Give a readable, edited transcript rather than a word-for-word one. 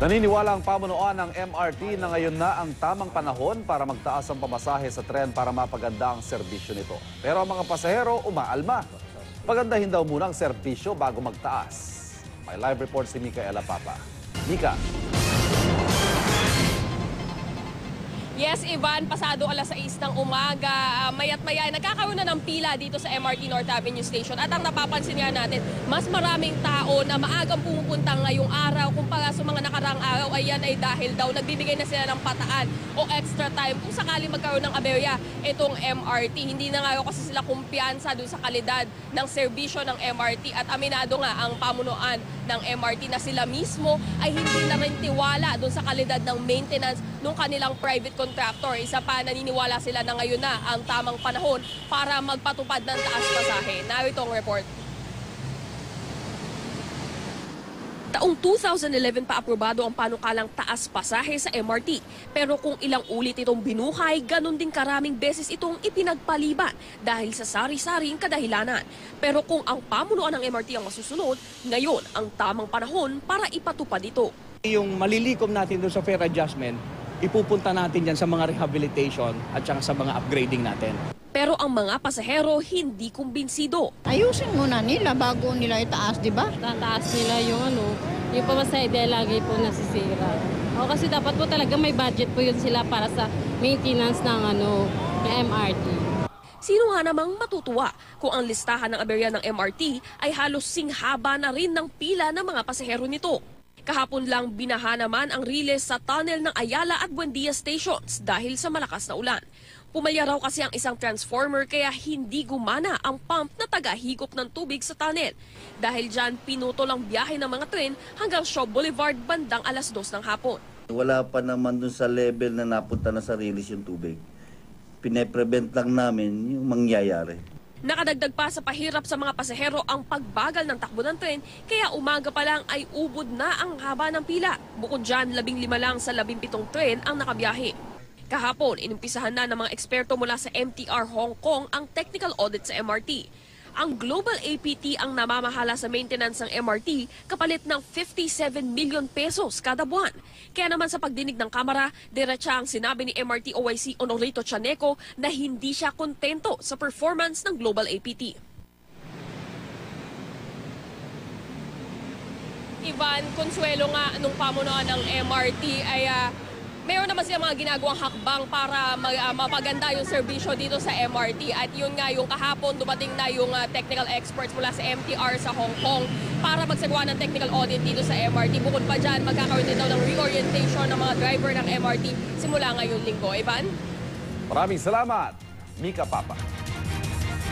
Naniniwala ang pamunuan ng MRT na ngayon na ang tamang panahon para magtaas ang pamasahe sa tren para mapaganda ang serbisyo nito. Pero ang mga pasahero umaalma. Pagandahin daw muna ang serbisyo bago magtaas. May live report si Micaela Papa. Mika. Yes, Ivan, pasado alas 6 ng umaga, mayat maya nagkakaroon na ng pila dito sa MRT North Avenue Station. At ang napapansin nga natin, mas maraming tao na maagang pumupunta ngayong araw kumpara sa mga nakaraang araw. Ayan ay dahil daw nagbibigay na sila ng pataan o extra time kung sakali magkaroon ng aberya itong MRT. Hindi na nga raw kasi sila kumpiyansa dun sa kalidad ng serbisyo ng MRT. At aminado nga ang pamunuan ng MRT na sila mismo ay hindi na rin tiwala dun sa kalidad ng maintenance ng kanilang private contractor. Isa pa, naniniwala sila na ngayon na ang tamang panahon para magpatupad ng taas pasahe. Narito ang report. Taong 2011 pa aprobado ang panukalang taas pasahe sa MRT. Pero kung ilang ulit itong binuhay, ganun din karaming beses itong ipinagpaliban dahil sa sari-saring kadahilanan. Pero kung ang pamunuan ng MRT ang masusunod, ngayon ang tamang panahon para ipatupad ito. Yung malilikom natin doon sa fare adjustment, ipupunta natin dyan sa mga rehabilitation at saka sa mga upgrading natin. Pero ang mga pasahero hindi kumbinsido. Ayusin muna nila bago nila itaas, di ba? Tataas nila yung yung pamasahe dahil lagi po nasisira. O kasi dapat po talaga may budget po yun sila para sa maintenance ng ng MRT. Sino nga namang matutuwa kung ang listahan ng aberya ng MRT ay halos singhaba na rin ng pila ng mga pasahero nito. Kahapon lang binaha naman ang riles sa tunnel ng Ayala at Buendia stations dahil sa malakas na ulan. Pumalya raw kasi ang isang transformer kaya hindi gumana ang pump na tagahigop ng tubig sa tunnel. Dahil dyan, pinutol ang biyahe ng mga tren hanggang Shaw Boulevard bandang alas 2 ng hapon. Wala pa naman dun sa level na napunta na sa riles yung tubig. Pine-prevent lang namin yung mangyayari. Nakadagdag pa sa pahirap sa mga pasahero ang pagbagal ng takbo ng tren, kaya umaga pa lang ay ubod na ang haba ng pila. Bukod dyan, 15 lang sa 17 tren ang nakabiyahe. Kahapon, inumpisahan na ng mga eksperto mula sa MTR Hong Kong ang technical audit sa MRT. Ang Global APT ang namamahala sa maintenance ng MRT kapalit ng 57 million pesos kada buwan. Kaya naman sa pagdinig ng Kamara, diretsa ang sinabi ni MRT OIC Honorito Chaneco na hindi siya kontento sa performance ng Global APT. Ivan, Consuelo nga nung pamunuan ng MRT ay mayroon naman silang mga ginagawang hakbang para mapaganda yung serbisyo dito sa MRT. At yun nga, yung kahapon dumating na yung technical experts mula sa MTR sa Hong Kong para magsagawa ng technical audit dito sa MRT. Bukod pa dyan, magkakaroon din daw ng reorientation ng mga driver ng MRT simula ngayong linggo. Ivan? Maraming salamat, Mika Papa.